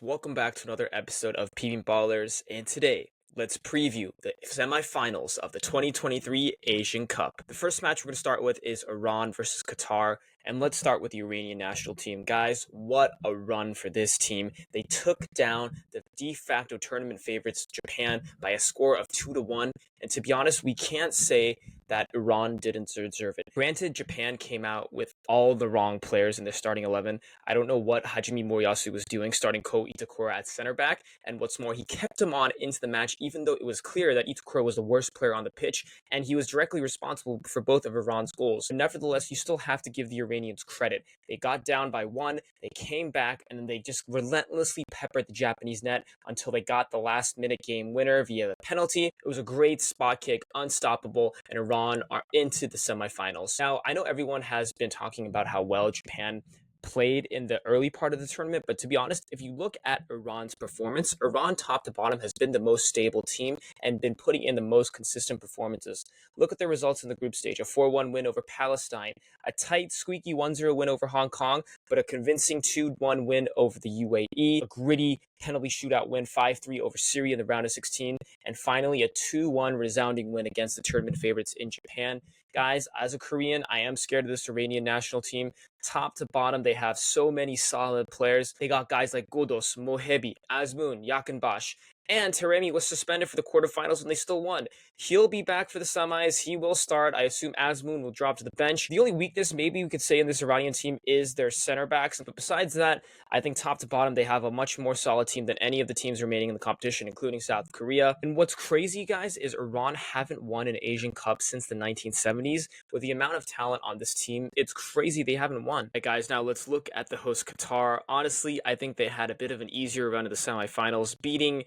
Welcome back to another episode of PB Ballers, and today let's preview the semifinals of the 2023 Asian Cup. The first match we're going to start with is Iran versus Qatar, and let's start with the Iranian national team. Guys, what a run for this team. They took down the de facto tournament favorites, Japan, by a score of 2-1, and to be honest, we can't say that Iran didn't deserve it. Granted, Japan came out with all the wrong players in their starting 11. I don't know what Hajime Moriyasu was doing starting Ko Itakura at center back, and what's more, he kept him on into the match even though it was clear that Itakura was the worst player on the pitch, and he was directly responsible for both of Iran's goals. But nevertheless, you still have to give the Iranians credit. They got down by one, they came back, and then they just relentlessly peppered the Japanese net until they got the last-minute game winner via the penalty. It was a great spot kick, unstoppable, and Iran are into the semifinals. Now, I know everyone has been talking about how well Japan played in the early part of the tournament, but to be honest, if you look at Iran's performance, Iran top to bottom has been the most stable team and been putting in the most consistent performances. Look at the results in the group stage: a 4-1 win over Palestine, a tight squeaky 1-0 win over Hong Kong, but a convincing 2-1 win over the UAE, a gritty penalty shootout win 5-3 over Syria in the round of 16, and finally a 2-1 resounding win against the tournament favorites in Japan. Guys, as a Korean, I am scared of this Iranian national team. Top to bottom, they have so many solid players. They got guys like Godos, Mohebi, Azmoun, Yakinbash, and Taremi was suspended for the quarterfinals and they still won. He'll be back for the semis. He will start. I assume Azmoun will drop to the bench. The only weakness maybe we could say in this Iranian team is their center backs. But besides that, I think top to bottom, they have a much more solid team than any of the teams remaining in the competition, including South Korea. And what's crazy, guys, is Iran haven't won an Asian Cup since the 1970s. With the amount of talent on this team, it's crazy they haven't won. Hey guys, now let's look at the host Qatar. Honestly, I think they had a bit of an easier run of the semifinals, beating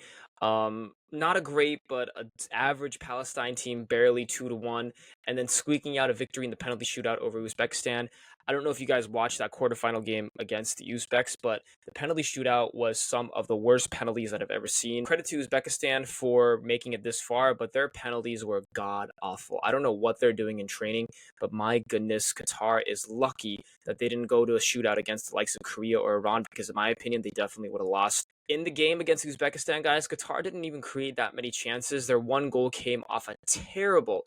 not a great but an average Palestine team, barely 2-1, and then squeaking out a victory in the penalty shootout over Uzbekistan. I don't know if you guys watched that quarterfinal game against the Uzbeks, but the penalty shootout was some of the worst penalties that I've ever seen. Credit to Uzbekistan for making it this far, but their penalties were god awful. I don't know what they're doing in training, but my goodness, Qatar is lucky that they didn't go to a shootout against the likes of Korea or Iran, because in my opinion, they definitely would have lost. In the game against Uzbekistan, guys, Qatar didn't even create that many chances. Their one goal came off a terrible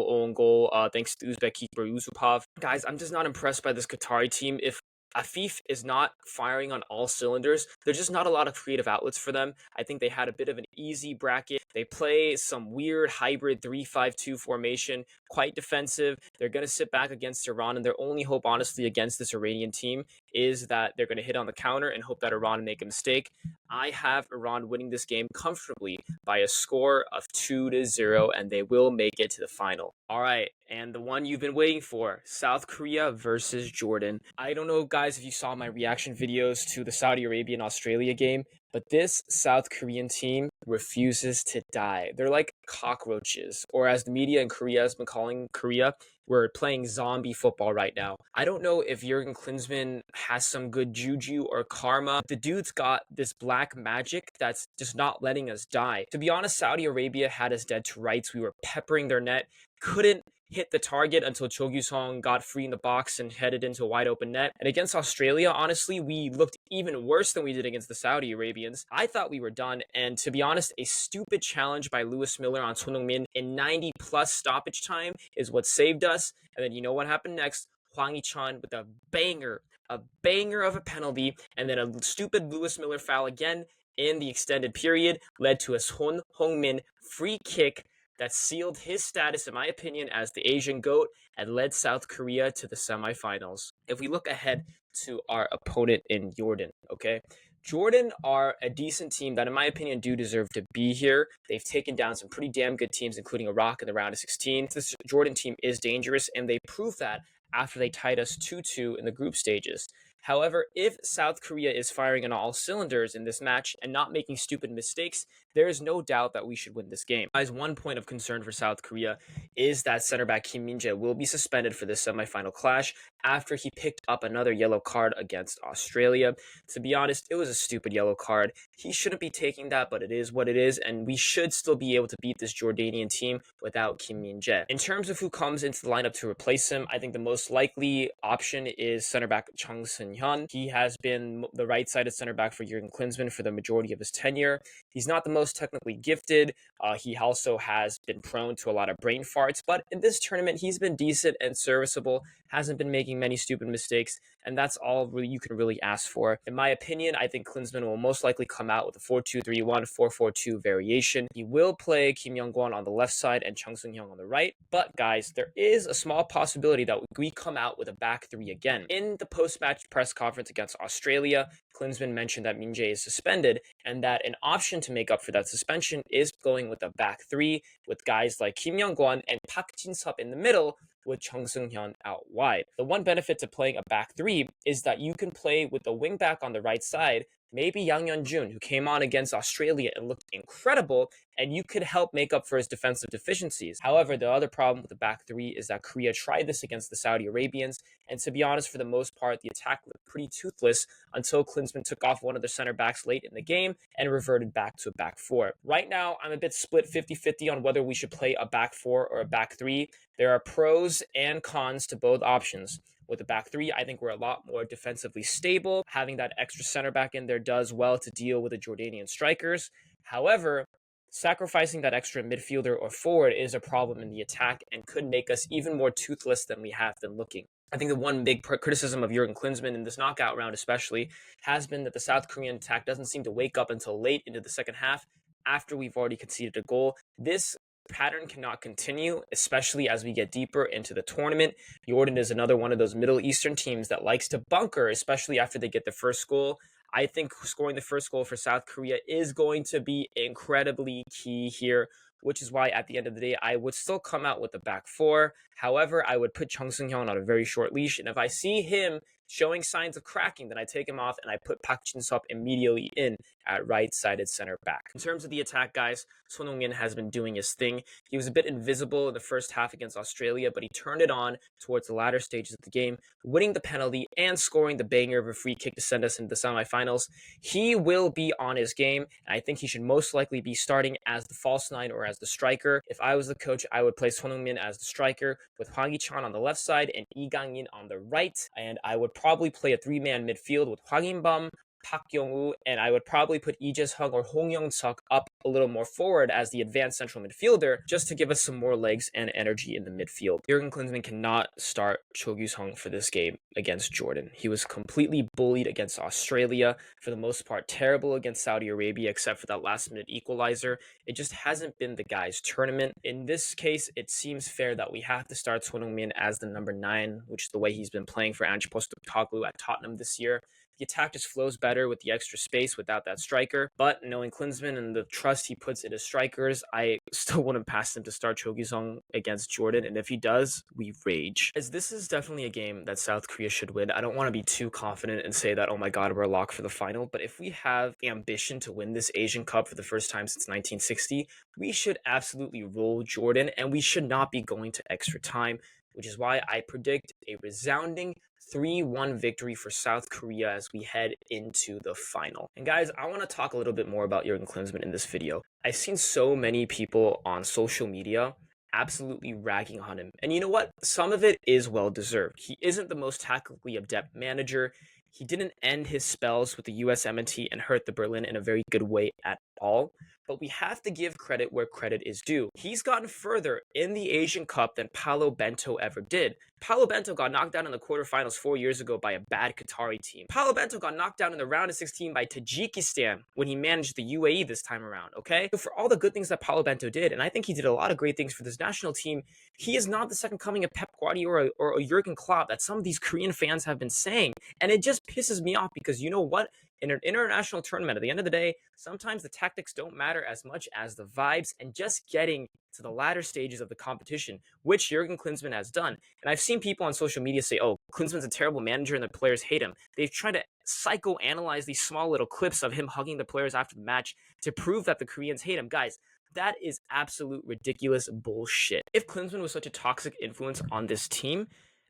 own goal, thanks to Uzbek keeper Yusupov. Guys, I'm just not impressed by this Qatari team. If Afif is not firing on all cylinders, there's just not a lot of creative outlets for them. I think they had a bit of an easy bracket. They play some weird hybrid 3-5-2 formation, quite defensive. They're going to sit back against Iran, and their only hope, honestly, against this Iranian team is that they're going to hit on the counter and hope that Iran make a mistake. I have Iran winning this game comfortably by a score of 2-0, and they will make it to the final. All right, and the one you've been waiting for, South Korea versus Jordan. I don't know, guys, if you saw my reaction videos to the Saudi Arabia and Australia game, but this South Korean team refuses to die. They're like cockroaches, or as the media in Korea has been calling Korea, we're playing zombie football right now. I don't know if Jurgen Klinsmann has some good juju or karma. The dude's got this black magic that's just not letting us die. To be honest, Saudi Arabia had us dead to rights. We were peppering their net, couldn't hit the target until Cho Gyu-song got free in the box and headed into a wide open net. And against Australia, honestly, we looked even worse than we did against the Saudi Arabians. I thought we were done, and to be honest, a stupid challenge by Lewis Miller on Heung-min in 90 plus stoppage time is what saved us. And then you know what happened next? Hwang Hee-chan with a banger of a penalty, and then a stupid Lewis Miller foul again in the extended period led to a Heung-min free kick that sealed his status, in my opinion, as the Asian GOAT and led South Korea to the semifinals. If we look ahead to our opponent in Jordan, okay? Jordan are a decent team that, in my opinion, do deserve to be here. They've taken down some pretty damn good teams, including Iraq in the round of 16. This Jordan team is dangerous, and they proved that after they tied us 2-2 in the group stages. However, if South Korea is firing on all cylinders in this match and not making stupid mistakes, there is no doubt that we should win this game. Guys, one point of concern for South Korea is that center back Kim Min-jae will be suspended for this semifinal clash after he picked up another yellow card against Australia. To be honest, it was a stupid yellow card. He shouldn't be taking that, but it is what it is, and we should still be able to beat this Jordanian team without Kim Min-jae. In terms of who comes into the lineup to replace him, I think the most likely option is center back Chung Seung-hyun. He has been the right-sided center back for Jurgen Klinsmann for the majority of his tenure. He's not the most technically gifted. He also has been prone to a lot of brain farts, but in this tournament, he's been decent and serviceable, hasn't been making many stupid mistakes, and that's all really you can really ask for. In my opinion, I think Klinsmann will most likely come out with a 4-2-3-1, 4-4-2 variation. He will play Kim Young-gwon on the left side and Chung Seung-hyun on the right, but guys, there is a small possibility that we come out with a back three again. In the post-match press conference against Australia, Klinsmann mentioned that Min-jae is suspended and that an option to make up for that suspension is going with a back three with guys like Kim Young-gwon and Park Jin-sup in the middle with Chung Seung-hyun out wide. The one benefit to playing a back three is that you can play with the wing back on the right side, maybe Yang Yeon-jun, who came on against Australia and looked incredible, and you could help make up for his defensive deficiencies. However, the other problem with the back three is that Korea tried this against the Saudi Arabians, and to be honest, for the most part, the attack looked pretty toothless until Klinsmann took off one of their center backs late in the game and reverted back to a back four. Right now, I'm a bit split 50-50 on whether we should play a back four or a back three. There are pros and cons to both options. With the back three, I think we're a lot more defensively stable. Having that extra center back in there does well to deal with the Jordanian strikers. However, sacrificing that extra midfielder or forward is a problem in the attack and could make us even more toothless than we have been looking. I think the one big criticism of Jurgen Klinsmann in this knockout round especially has been that the South Korean attack doesn't seem to wake up until late into the second half after we've already conceded a goal. This pattern cannot continue, especially as we get deeper into the tournament. Jordan is another one of those Middle Eastern teams that likes to bunker, especially after they get the first goal. I think scoring the first goal for South Korea is going to be incredibly key here, which is why at the end of the day, I would still come out with the back four. However, I would put Chung Seung-hyun on a very short leash, and if I see him showing signs of cracking, then I take him off and I put Park Jin-sup immediately in at right-sided center back. In terms of the attack, guys, Son Heung-min has been doing his thing. He was a bit invisible in the first half against Australia, but he turned it on towards the latter stages of the game, winning the penalty and scoring the banger of a free kick to send us into the semifinals. He will be on his game, and I think he should most likely be starting as the false nine or as the striker. If I was the coach, I would play Son Heung-min as the striker with Hwang Hee-chan on the left side and Lee Kang-in on the right, and I would probably play a three-man midfield with Hwang In-bum, Park Young-woo, and I would probably put Lee Jae-sung or Hong Young-suk up a little more forward as the advanced central midfielder just to give us some more legs and energy in the midfield. Jurgen Klinsmann cannot start Cho Gyu-sung for this game against Jordan. He was completely bullied against Australia, for the most part terrible against Saudi Arabia except for that last-minute equalizer. It just hasn't been the guy's tournament. In this case, it seems fair that we have to start Son Heung-min as the number 9, which is the way he's been playing for Ange Postecoglou at Tottenham this year. The attack just flows better with the extra space without that striker. But knowing Klinsmann and the trust he puts in his strikers, I still wouldn't pass him to start Cho Gyu-sung against Jordan. And if he does, we rage. As this is definitely a game that South Korea should win. I don't want to be too confident and say that, oh my God, we're a lock for the final. But if we have the ambition to win this Asian Cup for the first time since 1960, we should absolutely roll Jordan and we should not be going to extra time, which is why I predict a resounding 3-1 victory for South Korea as we head into the final. And guys, I want to talk a little bit more about Jurgen Klinsmann in this video. I've seen so many people on social media absolutely ragging on him. And you know what? Some of it is well-deserved. He isn't the most tactically adept manager. He didn't end his spells with the USMNT and Hertha Berlin in a very good way at all. But we have to give credit where credit is due. He's gotten further in the Asian Cup than Paulo Bento ever did. Paulo Bento got knocked out in the quarterfinals 4 years ago by a bad Qatari team. Paulo Bento got knocked out in the round of 16 by Tajikistan when he managed the UAE this time around, okay? So for all the good things that Paulo Bento did, and I think he did a lot of great things for this national team, he is not the second coming of Pep Guardiola or Jurgen Klopp that some of these Korean fans have been saying. And it just pisses me off because you know what? In an international tournament, at the end of the day, sometimes the tactics don't matter as much as the vibes and just getting to the latter stages of the competition, which Jurgen Klinsmann has done. And I've seen people on social media say, oh, Klinsmann's a terrible manager and the players hate him. They've tried to psychoanalyze these small little clips of him hugging the players after the match to prove that the Koreans hate him. Guys, that is absolute ridiculous bullshit. If Klinsmann was such a toxic influence on this team,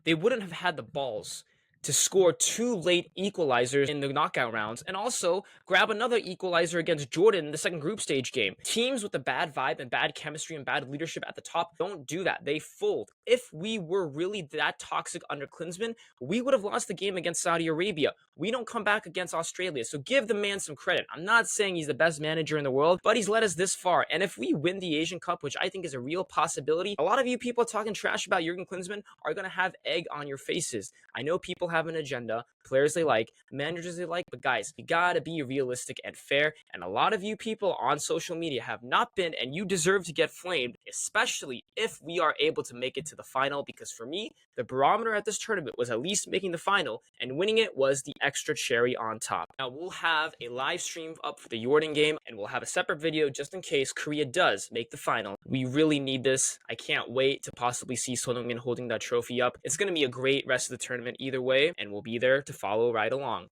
they wouldn't have had the balls to score 2 late equalizers in the knockout rounds and also grab another equalizer against Jordan in the second group stage game. Teams with a bad vibe and bad chemistry and bad leadership at the top don't do that. They fold. If we were really that toxic under Klinsmann, we would have lost the game against Saudi Arabia. We don't come back against Australia. So give the man some credit. I'm not saying he's the best manager in the world, but he's led us this far. And if we win the Asian Cup, which I think is a real possibility, a lot of you people talking trash about Jurgen Klinsmann are going to have egg on your faces. I know people have an agenda, players they like, managers they like, but guys, you gotta be realistic and fair. And a lot of you people on social media have not been, and you deserve to get flamed, especially if we are able to make it to the final. Because for me, the barometer at this tournament was at least making the final, and winning it was the extra cherry on top. Now we'll have a live stream up for the Jordan game, and we'll have a separate video just in case Korea does make the final. We really need this. I can't wait to possibly see Son Heung-min holding that trophy up. It's going to be a great rest of the tournament either way, and we'll be there to follow right along.